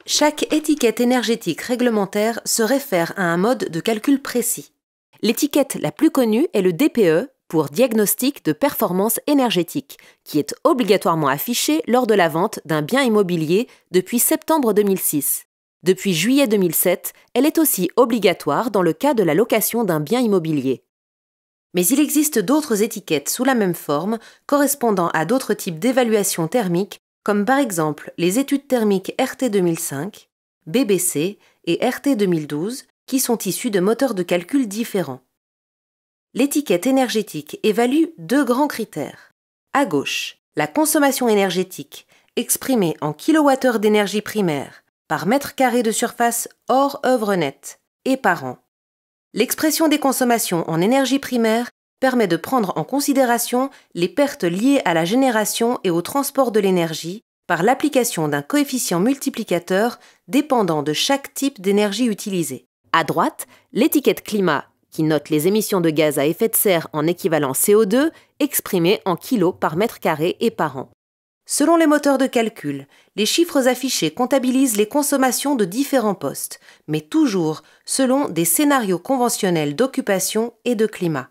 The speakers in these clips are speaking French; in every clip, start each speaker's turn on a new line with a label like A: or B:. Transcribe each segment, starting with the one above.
A: Chaque étiquette énergétique réglementaire se réfère à un mode de calcul précis. L'étiquette la plus connue est le DPE, pour Diagnostic de performance énergétique, qui est obligatoirement affiché lors de la vente d'un bien immobilier depuis septembre 2006. Depuis juillet 2007, elle est aussi obligatoire dans le cas de la location d'un bien immobilier. Mais il existe d'autres étiquettes sous la même forme, correspondant à d'autres types d'évaluations thermiques, comme par exemple les études thermiques RT 2005, BBC et RT 2012, qui sont issues de moteurs de calcul différents. L'étiquette énergétique évalue deux grands critères. À gauche, la consommation énergétique, exprimée en kWh d'énergie primaire, par mètre carré de surface hors œuvre nette et par an. L'expression des consommations en énergie primaire permet de prendre en considération les pertes liées à la génération et au transport de l'énergie par l'application d'un coefficient multiplicateur dépendant de chaque type d'énergie utilisée. À droite, l'étiquette climat, qui note les émissions de gaz à effet de serre en équivalent CO2, exprimées en kilos par mètre carré et par an. Selon les moteurs de calcul, les chiffres affichés comptabilisent les consommations de différents postes, mais toujours selon des scénarios conventionnels d'occupation et de climat.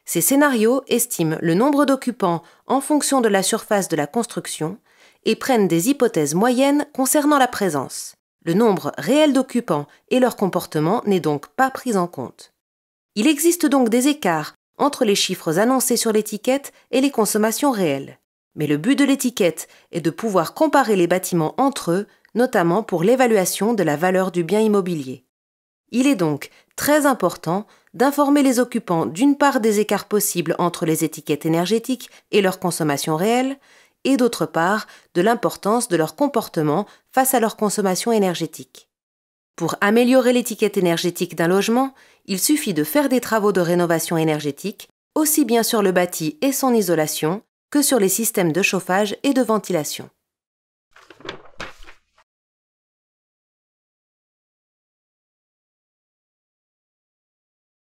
A: Ces scénarios estiment le nombre d'occupants en fonction de la surface de la construction et prennent des hypothèses moyennes concernant la présence. Le nombre réel d'occupants et leur comportement n'est donc pas pris en compte. Il existe donc des écarts entre les chiffres annoncés sur l'étiquette et les consommations réelles. Mais le but de l'étiquette est de pouvoir comparer les bâtiments entre eux, notamment pour l'évaluation de la valeur du bien immobilier. Il est donc très important d'informer les occupants d'une part des écarts possibles entre les étiquettes énergétiques et leur consommation réelle, et d'autre part de l'importance de leur comportement face à leur consommation énergétique. Pour améliorer l'étiquette énergétique d'un logement, il suffit de faire des travaux de rénovation énergétique, aussi bien sur le bâti et son isolation que sur les systèmes de chauffage et de ventilation.